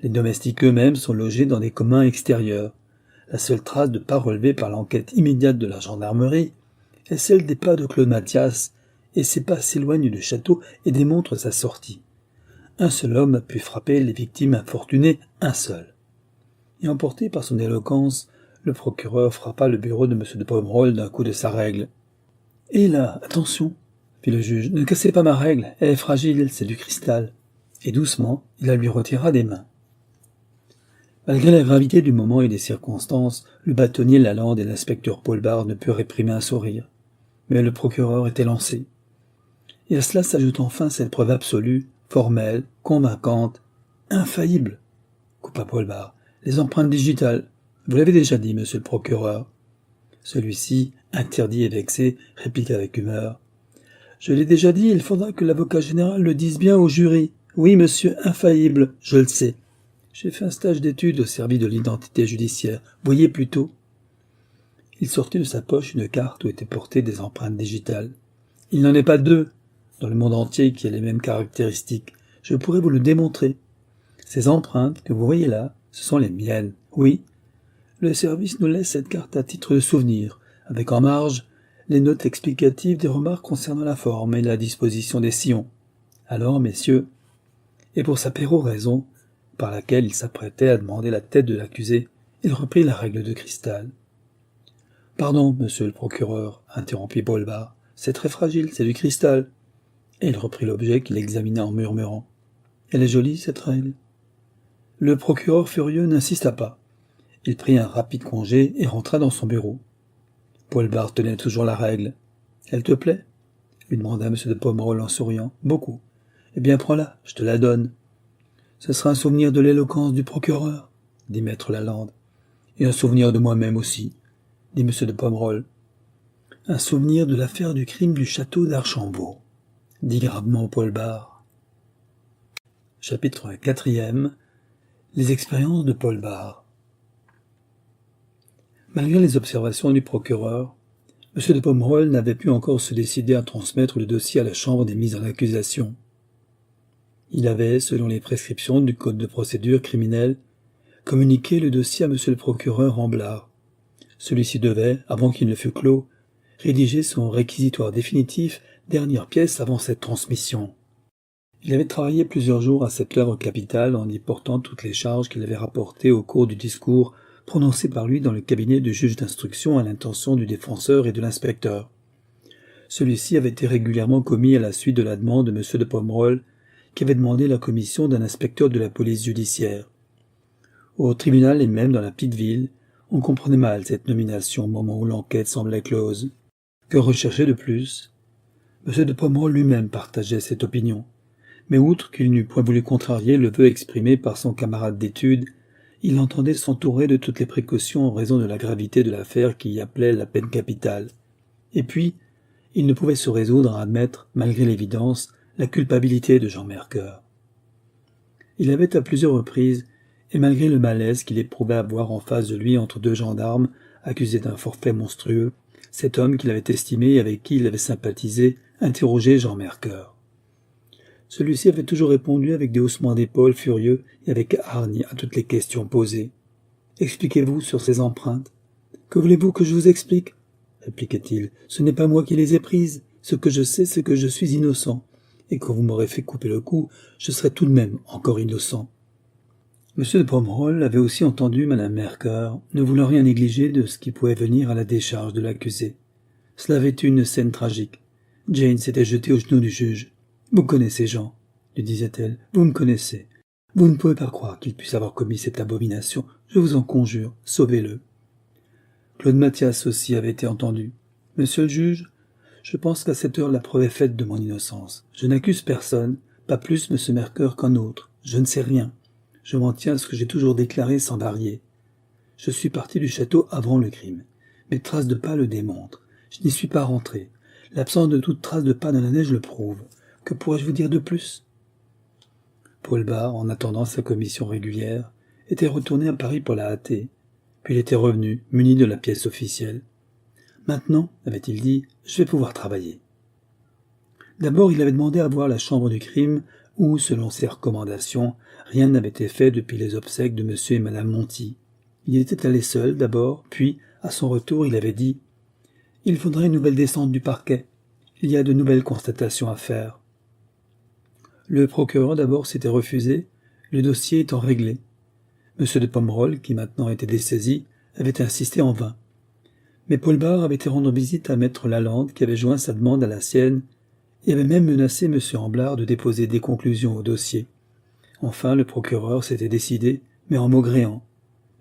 Les domestiques eux-mêmes sont logés dans des communs extérieurs. La seule trace de pas relevée par l'enquête immédiate de la gendarmerie est celle des pas de Claude Mathias, et ces pas s'éloignent du château et démontrent sa sortie. Un seul homme a pu frapper les victimes infortunées, un seul. Et emporté par son éloquence, le procureur frappa le bureau de M. de Pomerol d'un coup de sa règle. « Et là, attention !» fit le juge. « Ne cassez pas ma règle, elle est fragile, c'est du cristal. » Et doucement, il la lui retira des mains. Malgré la gravité du moment et des circonstances, le bâtonnier Lalande et l'inspecteur Paul Bart ne purent réprimer un sourire. Mais le procureur était lancé. Et à cela s'ajoute enfin cette preuve absolue, formelle, convaincante, infaillible, coupa Paul Bart. Les empreintes digitales. Vous l'avez déjà dit, monsieur le procureur. Celui-ci, interdit et vexé, répliqua avec humeur. Je l'ai déjà dit, il faudra que l'avocat général le dise bien au jury. Oui, monsieur, infaillible, je le sais. J'ai fait un stage d'études au service de l'identité judiciaire. Voyez plutôt. Il sortit de sa poche une carte où étaient portées des empreintes digitales. Il n'en est pas deux dans le monde entier qui a les mêmes caractéristiques. Je pourrais vous le démontrer. Ces empreintes que vous voyez là, ce sont les miennes. Oui. Le service nous laisse cette carte à titre de souvenir, avec en marge les notes explicatives des remarques concernant la forme et la disposition des sillons. Alors, messieurs, et pour sa péroraison, par laquelle il s'apprêtait à demander la tête de l'accusé, il reprit la règle de cristal. « Pardon, monsieur le procureur, interrompit Paul Bart, c'est très fragile, c'est du cristal. » Et il reprit l'objet qu'il examinait en murmurant. « Elle est jolie, cette règle ?» Le procureur furieux n'insista pas. Il prit un rapide congé et rentra dans son bureau. Paul Bart tenait toujours la règle. « Elle te plaît ?» lui demanda M. de Pomerol en souriant. « Beaucoup. Eh bien, prends-la, je te la donne. »« Ce sera un souvenir de l'éloquence du procureur, » dit maître Lalande. « Et un souvenir de moi-même aussi, » dit M. de Pomerol. « Un souvenir de l'affaire du crime du château d'Archambault, » dit gravement Paul Bart. Chapitre 4. Les expériences de Paul Bart. Malgré les observations du procureur, M. de Pomerol n'avait pu encore se décider à transmettre le dossier à la chambre des mises en accusation. Il avait, selon les prescriptions du code de procédure criminelle, communiqué le dossier à M. le procureur Ramblard. Celui-ci devait, avant qu'il ne fût clos, rédiger son réquisitoire définitif, dernière pièce avant cette transmission. Il avait travaillé plusieurs jours à cette heure au capital en y portant toutes les charges qu'il avait rapportées au cours du discours prononcé par lui dans le cabinet du juge d'instruction à l'intention du défenseur et de l'inspecteur. Celui-ci avait été régulièrement commis à la suite de la demande de M. de Pomerol, qui avait demandé la commission d'un inspecteur de la police judiciaire. Au tribunal et même dans la petite ville, on comprenait mal cette nomination au moment où l'enquête semblait close. Que rechercher de plus? M. de Pomerol lui-même partageait cette opinion. Mais outre qu'il n'eût point voulu contrarier le vœu exprimé par son camarade d'études, il entendait s'entourer de toutes les précautions en raison de la gravité de l'affaire qui y appelait la peine capitale. Et puis, il ne pouvait se résoudre à admettre, malgré l'évidence, la culpabilité de Jean Mercœur. Il avait à plusieurs reprises, et malgré le malaise qu'il éprouvait à voir en face de lui entre deux gendarmes, accusés d'un forfait monstrueux, cet homme qu'il avait estimé et avec qui il avait sympathisé, interrogé Jean Mercœur. Celui-ci avait toujours répondu avec des haussements d'épaules furieux et avec hargne à toutes les questions posées. « Expliquez-vous sur ces empreintes. »« Que voulez-vous que je vous explique ?» répliquait-il. « Ce n'est pas moi qui les ai prises. Ce que je sais, c'est que je suis innocent. Et quand vous m'aurez fait couper le cou, je serai tout de même encore innocent. » M. de Pomerol avait aussi entendu Mme Mercœur, ne voulant rien négliger de ce qui pouvait venir à la décharge de l'accusé. Cela avait été une scène tragique. Jane s'était jetée aux genoux du juge. « Vous connaissez Jean, » lui disait-elle. « Vous me connaissez. Vous ne pouvez pas croire qu'il puisse avoir commis cette abomination. Je vous en conjure, sauvez-le. » Claude Mathias aussi avait été entendu. « Monsieur le juge, je pense qu'à cette heure la preuve est faite de mon innocence. Je n'accuse personne, pas plus M. Mercœur qu'un autre. Je ne sais rien. Je m'en tiens à ce que j'ai toujours déclaré sans varier. Je suis parti du château avant le crime. Mes traces de pas le démontrent. Je n'y suis pas rentré. L'absence de toute trace de pas dans la neige le prouve. Que pourrais-je vous dire de plus ?» Paul Bart, en attendant sa commission régulière, était retourné à Paris pour la hâter. Puis il était revenu, muni de la pièce officielle. « Maintenant, avait-il dit, je vais pouvoir travailler. » D'abord, il avait demandé à voir la chambre du crime où, selon ses recommandations, rien n'avait été fait depuis les obsèques de M. et Mme Monty. Il était allé seul, d'abord, puis, à son retour, il avait dit « Il faudrait une nouvelle descente du parquet. Il y a de nouvelles constatations à faire. » Le procureur d'abord s'était refusé, le dossier étant réglé. M. de Pomerol, qui maintenant était dessaisi, avait insisté en vain. Mais Paul Bart avait été rendre visite à maître Lalande, qui avait joint sa demande à la sienne, et avait même menacé M. Amblard de déposer des conclusions au dossier. Enfin, le procureur s'était décidé, mais en maugréant.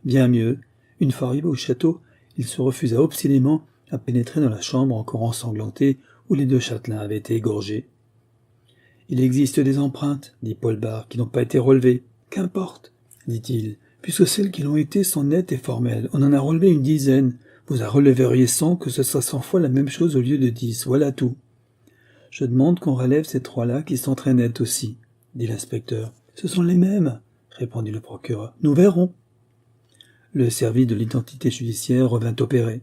Bien mieux, une fois arrivé au château, il se refusa obstinément à pénétrer dans la chambre encore ensanglantée où les deux châtelains avaient été égorgés. « Il existe des empreintes, dit Paul Bart, qui n'ont pas été relevées. Qu'importe, dit-il, puisque celles qui l'ont été sont nettes et formelles. On en a relevé une dizaine. Vous en releveriez 100, que ce soit 100 fois la même chose au lieu de 10. Voilà tout. Je demande qu'on relève ces 3-là qui sont très nettes aussi, dit l'inspecteur. Ce sont les mêmes, répondit le procureur. Nous verrons. Le service de l'identité judiciaire revint opérer.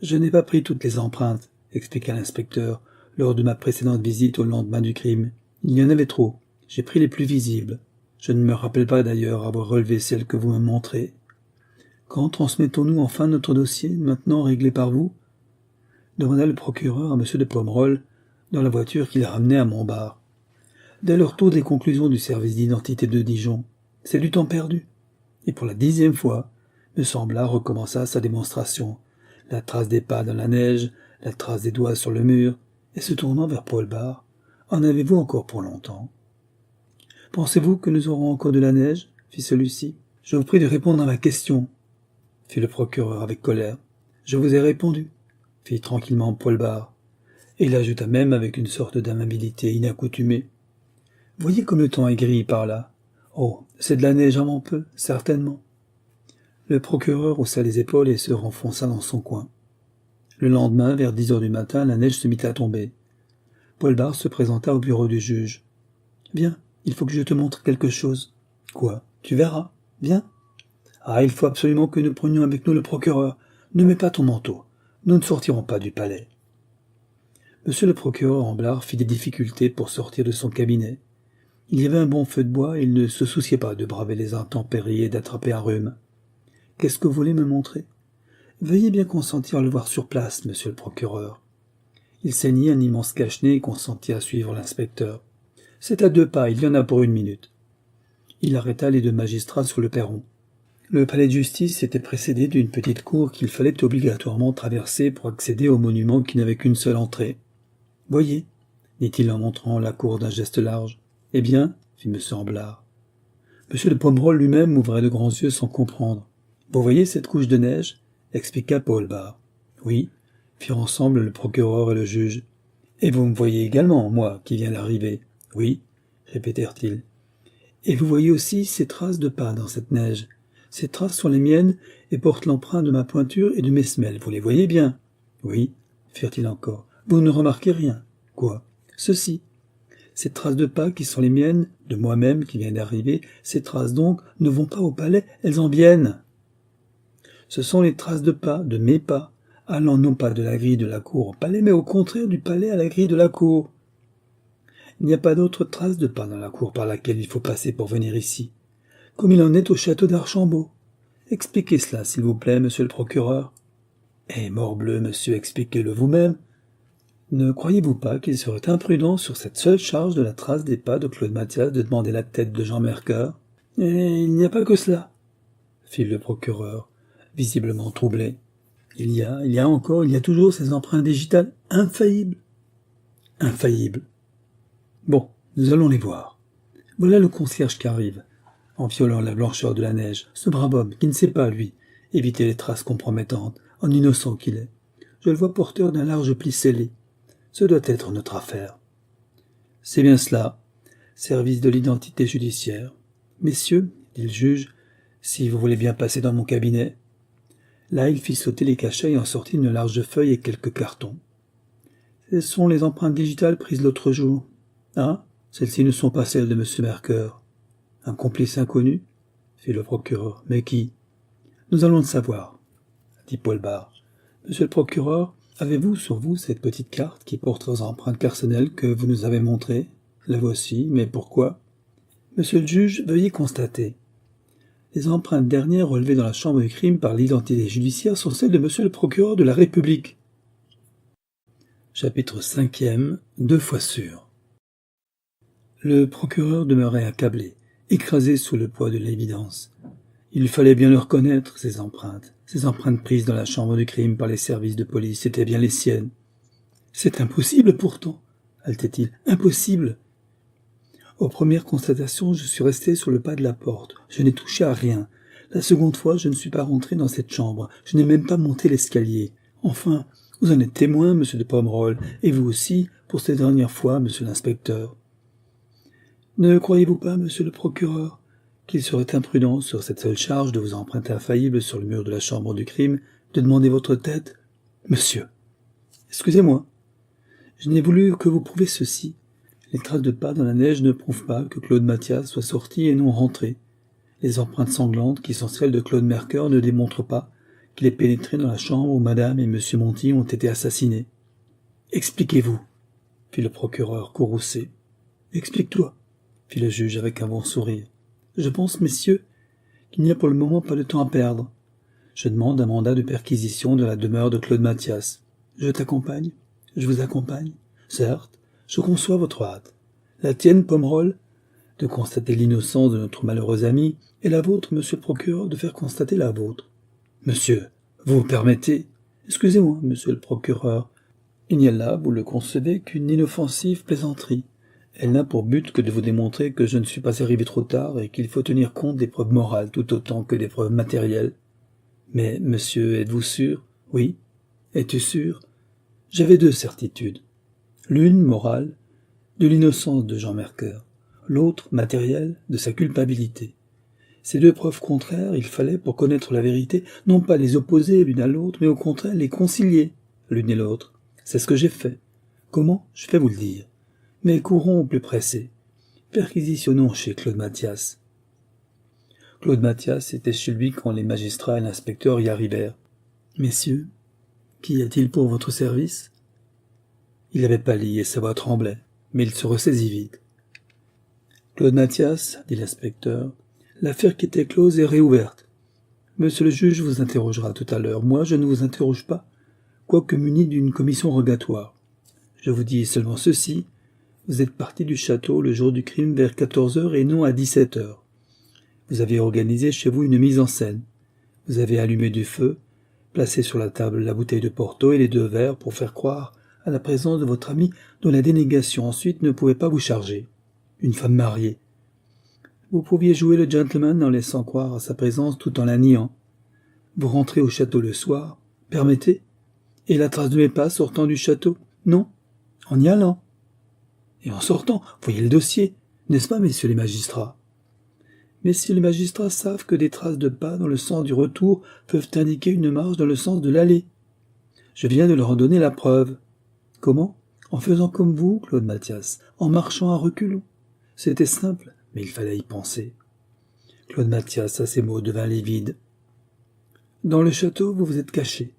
Je n'ai pas pris toutes les empreintes, expliqua l'inspecteur, lors de ma précédente visite au lendemain du crime. Il y en avait trop. J'ai pris les plus visibles. Je ne me rappelle pas d'ailleurs avoir relevé celles que vous me montrez. Quand transmettons-nous enfin notre dossier, maintenant réglé par vous? Demanda le procureur à M. de Pomerol, dans la voiture qu'il ramenait à Montbard. Dès le retour des conclusions du service d'identité de Dijon, c'est du temps perdu. Et pour la 10e fois, M. Amblard recommença sa démonstration. La trace des pas dans la neige, la trace des doigts sur le mur, et se tournant vers Paul Bart, « En avez-vous encore pour longtemps ?»« Pensez-vous que nous aurons encore de la neige ?» fit celui-ci. « Je vous prie de répondre à ma question, » fit le procureur avec colère. « Je vous ai répondu, » fit tranquillement Paul Bart, et il ajouta même avec une sorte d'amabilité inaccoutumée. « Voyez comme le temps est gris par là. Oh, c'est de la neige avant peu, certainement. » Le procureur haussa les épaules et se renfonça dans son coin. Le lendemain, vers 10 heures du matin, la neige se mit à tomber. Paul Bart se présenta au bureau du juge. « Viens, il faut que je te montre quelque chose. »« Quoi ? Tu verras. Viens. »« Ah, il faut absolument que nous prenions avec nous le procureur. Ne mets pas ton manteau. Nous ne sortirons pas du palais. » Monsieur le procureur Amblard fit des difficultés pour sortir de son cabinet. Il y avait un bon feu de bois et il ne se souciait pas de braver les intempéries et d'attraper un rhume. « Qu'est-ce que vous voulez me montrer ?»« Veuillez bien consentir à le voir sur place, monsieur le procureur. Il ceignit un immense cache-nez et consentit à suivre l'inspecteur. C'est à 2 pas, il y en a pour 1 minute. Il arrêta les 2 magistrats sur le perron. Le palais de justice était précédé d'une petite cour qu'il fallait obligatoirement traverser pour accéder au monument qui n'avait qu'une seule entrée. « Voyez, dit-il en montrant la cour d'un geste large. « Eh bien, fit M. Amblard. M. de Pomerol lui-même ouvrait de grands yeux sans comprendre. « Vous voyez cette couche de neige ?» expliqua Paul Bart. « Oui, » firent ensemble le procureur et le juge. « Et vous me voyez également, moi, qui viens d'arriver. »« Oui, » répétèrent-ils. « Et vous voyez aussi ces traces de pas dans cette neige. Ces traces sont les miennes et portent l'empreinte de ma pointure et de mes semelles. Vous les voyez bien ?»« Oui, » firent-ils encore. « Vous ne remarquez rien. »« Quoi ?»« Ceci. Ces traces de pas qui sont les miennes, de moi-même qui viens d'arriver, ces traces donc ne vont pas au palais, elles en viennent. Ce sont les traces de pas, de mes pas, allant non pas de la grille de la cour au palais, mais au contraire du palais à la grille de la cour. Il n'y a pas d'autre trace de pas dans la cour par laquelle il faut passer pour venir ici, comme il en est au château d'Archambault. Expliquez cela, s'il vous plaît, monsieur le procureur. Eh, morbleu, monsieur, expliquez-le vous-même. Ne croyez-vous pas qu'il serait imprudent sur cette seule charge de la trace des pas de Claude Mathias de demander la tête de Jean Mercœur? Et il n'y a pas que cela, fit le procureur, visiblement troublé. Il y a toujours ces empreintes digitales infaillibles. Infaillibles. Bon, nous allons les voir. Voilà le concierge qui arrive, en violant la blancheur de la neige, ce brave homme qui ne sait pas, lui, éviter les traces compromettantes, en innocent qu'il est. Je le vois porteur d'un large pli scellé. Ce doit être notre affaire. C'est bien cela, service de l'identité judiciaire. Messieurs, dit le juge, si vous voulez bien passer dans mon cabinet. Là, il fit sauter les cachets et en sortit une large feuille et quelques cartons. Ce sont les empreintes digitales prises l'autre jour. Ah, celles-ci ne sont pas celles de M. Mercœur. Un complice inconnu, fit le procureur. Mais qui? Nous allons le savoir, dit Paul Bart. Monsieur le procureur, avez-vous sur vous cette petite carte qui porte vos empreintes personnelles que vous nous avez montrées? La voici, mais pourquoi? Monsieur le juge, veuillez constater. Les empreintes dernières relevées dans la chambre du crime par l'identité judiciaire sont celles de monsieur le procureur de la République. Chapitre 5e, 2 fois sûr. Le procureur demeurait accablé, écrasé sous le poids de l'évidence. Il fallait bien le reconnaître, ces empreintes prises dans la chambre du crime par les services de police, étaient bien les siennes. C'est impossible pourtant, haletait-il, impossible. Aux premières constatations, je suis resté sur le pas de la porte. Je n'ai touché à rien. La seconde fois, je ne suis pas rentré dans cette chambre. Je n'ai même pas monté l'escalier. Enfin, vous en êtes témoin, monsieur de Pomerol, et vous aussi, pour cette dernière fois, monsieur l'inspecteur. Ne croyez-vous pas, monsieur le procureur, qu'il serait imprudent, sur cette seule charge de vos empreintes infaillibles sur le mur de la chambre du crime, de demander votre tête? Monsieur, excusez-moi, je n'ai voulu que vous prouver ceci. Les traces de pas dans la neige ne prouvent pas que Claude Mathias soit sorti et non rentré. Les empreintes sanglantes, qui sont celles de Claude Mercœur, ne démontrent pas qu'il est pénétré dans la chambre où madame et monsieur Monty ont été assassinés. Expliquez-vous, fit le procureur courroucé. Explique-toi, fit le juge avec un bon sourire. Je pense, messieurs, qu'il n'y a pour le moment pas de temps à perdre. Je demande un mandat de perquisition de la demeure de Claude Mathias. Je t'accompagne? Je vous accompagne? Certes. Je conçois votre hâte. La tienne, Pomerol, de constater l'innocence de notre malheureux ami, et la vôtre, monsieur le procureur, de faire constater la vôtre. Monsieur, vous permettez? Excusez-moi, monsieur le procureur. Il n'y a là, vous le concevez, qu'une inoffensive plaisanterie. Elle n'a pour but que de vous démontrer que je ne suis pas arrivé trop tard et qu'il faut tenir compte des preuves morales tout autant que des preuves matérielles. Mais, monsieur, êtes-vous sûr? Oui. Es-tu sûr? J'avais 2 certitudes. L'une, morale, de l'innocence de Jean Mercœur, l'autre, matérielle, de sa culpabilité. Ces 2 preuves contraires, il fallait, pour connaître la vérité, non pas les opposer l'une à l'autre, mais au contraire les concilier, l'une et l'autre. C'est ce que j'ai fait. Comment? Je vais vous le dire. Mais courons au plus pressé. Perquisitionnons chez Claude Mathias. Claude Mathias était chez lui quand les magistrats et l'inspecteur y arrivèrent. Messieurs, qu'y a-t-il pour votre service? Il avait pâli et sa voix tremblait, mais il se ressaisit vite. Claude Mathias, dit l'inspecteur, l'affaire qui était close est réouverte. Monsieur le juge vous interrogera tout à l'heure. Moi, je ne vous interroge pas, quoique muni d'une commission rogatoire. Je vous dis seulement ceci. Vous êtes parti du château le jour du crime vers 14 heures et non à 17 heures. Vous avez organisé chez vous une mise en scène. Vous avez allumé du feu, placé sur la table la bouteille de Porto et les 2 verres pour faire croire à la présence de votre ami dont la dénégation ensuite ne pouvait pas vous charger. Une femme mariée. Vous pouviez jouer le gentleman en laissant croire à sa présence tout en la niant. Vous rentrez au château le soir. Permettez. Et la trace de mes pas sortant du château? Non. En y allant. Et en sortant, voyez le dossier, n'est-ce pas, messieurs les magistrats? Messieurs les magistrats savent que des traces de pas dans le sens du retour peuvent indiquer une marche dans le sens de l'aller. Je viens de leur en donner la preuve. Comment? En faisant comme vous, Claude Mathias, en marchant à reculons. C'était simple, mais il fallait y penser. Claude Mathias, à ces mots, devint livide. Dans le château, vous vous êtes caché.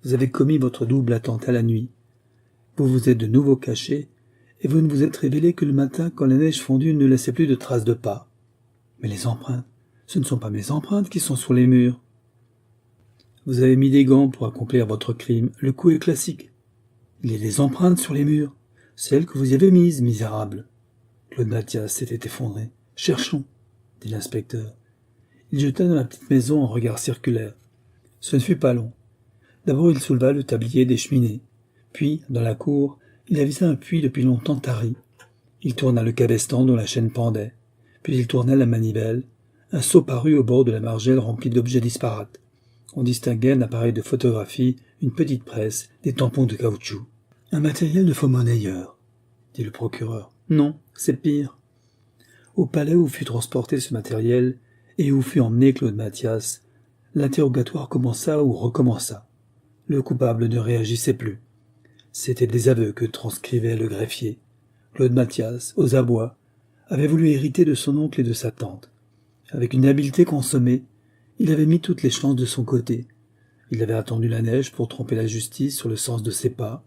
Vous avez commis votre double attentat la nuit. Vous vous êtes de nouveau caché, et vous ne vous êtes révélé que le matin quand la neige fondue ne laissait plus de traces de pas. Mais les empreintes, ce ne sont pas mes empreintes qui sont sur les murs. Vous avez mis des gants pour accomplir votre crime. Le coup est classique. Il y a des empreintes sur les murs, celles que vous y avez mises, misérable. Claude Mathias s'était effondré. Cherchons, dit l'inspecteur. Il jeta dans la petite maison un regard circulaire. Ce ne fut pas long. D'abord il souleva le tablier des cheminées. Puis, dans la cour, il avisa un puits depuis longtemps tari. Il tourna le cabestan dont la chaîne pendait. Puis il tourna la manivelle. Un seau parut au bord de la margelle remplie d'objets disparates. On distinguait un appareil de photographie, une petite presse, des tampons de caoutchouc. « Un matériel de faux monnayeur », dit le procureur. « Non, c'est pire. » Au palais où fut transporté ce matériel et où fut emmené Claude Mathias, l'interrogatoire commença ou recommença. Le coupable ne réagissait plus. C'étaient des aveux que transcrivait le greffier. Claude Mathias, aux abois, avait voulu hériter de son oncle et de sa tante. Avec une habileté consommée, il avait mis toutes les chances de son côté. Il avait attendu la neige pour tromper la justice sur le sens de ses pas.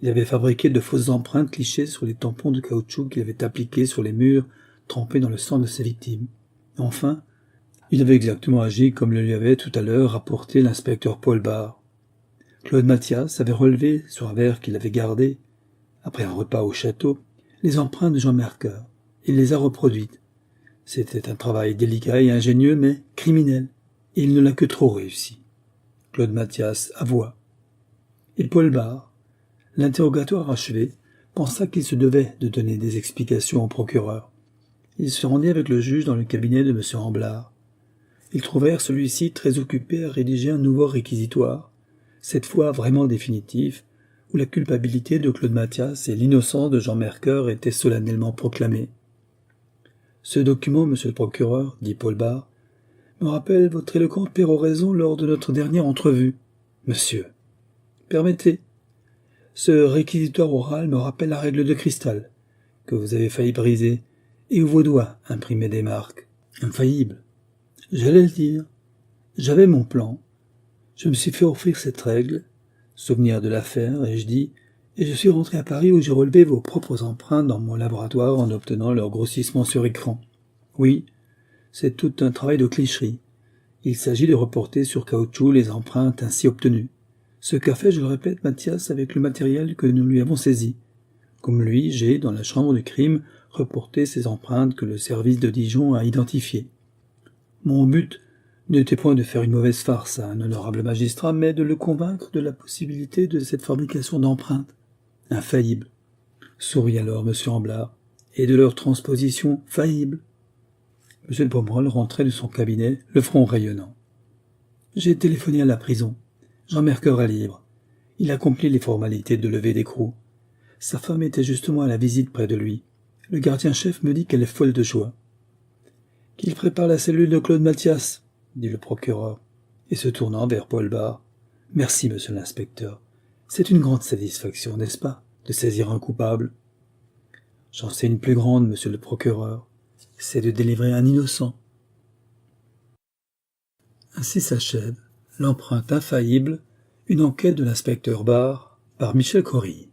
Il avait fabriqué de fausses empreintes clichées sur les tampons de caoutchouc qu'il avait appliqués sur les murs, trempés dans le sang de ses victimes. Enfin, il avait exactement agi comme le lui avait tout à l'heure rapporté l'inspecteur Paul Bart. Claude Mathias avait relevé, sur un verre qu'il avait gardé, après un repas au château, les empreintes de Jean Mercœur. Il les a reproduites. C'était un travail délicat et ingénieux, mais criminel, et il ne l'a que trop réussi. Claude Mathias avoua. Et Paul Bart, l'interrogatoire achevé, pensa qu'il se devait de donner des explications au procureur. Il se rendit avec le juge dans le cabinet de M. Amblard. Ils trouvèrent celui-ci très occupé à rédiger un nouveau réquisitoire, cette fois vraiment définitif, où la culpabilité de Claude Mathias et l'innocence de Jean Mercœur étaient solennellement proclamées. « Ce document, monsieur le procureur, dit Paul Bart, me rappelle votre éloquente péroraison lors de notre dernière entrevue. Monsieur, permettez. Ce réquisitoire oral me rappelle la règle de cristal, que vous avez failli briser, et où vos doigts imprimaient des marques. Infaillibles. J'allais le dire. J'avais mon plan. Je me suis fait offrir cette règle, souvenir de l'affaire, ai-je dit, et je suis rentré à Paris où j'ai relevé vos propres empreintes dans mon laboratoire en obtenant leur grossissement sur écran. Oui, c'est tout un travail de clicherie. Il s'agit de reporter sur caoutchouc les empreintes ainsi obtenues. Ce qu'a fait, je le répète, Mathias avec le matériel que nous lui avons saisi. Comme lui, j'ai, dans la chambre du crime, reporté ces empreintes que le service de Dijon a identifiées. Mon but n'était point de faire une mauvaise farce à un honorable magistrat, mais de le convaincre de la possibilité de cette fabrication d'empreintes, infaillibles, sourit alors M. Amblard, et de leur transposition faillible. M. de Pomerol rentrait de son cabinet, le front rayonnant. J'ai téléphoné à la prison. Jean Mercœur est libre. Il accomplit les formalités de levée d'écrou. Sa femme était justement à la visite près de lui. Le gardien-chef me dit qu'elle est folle de joie. Qu'il prépare la cellule de Claude Mathias, dit le procureur, et se tournant vers Paul Bart. Merci, monsieur l'inspecteur. C'est une grande satisfaction, n'est-ce pas, de saisir un coupable? J'en sais une plus grande, monsieur le procureur. C'est de délivrer un innocent. Ainsi s'achève L'empreinte infaillible, une enquête de l'inspecteur Bart par Michel Cory.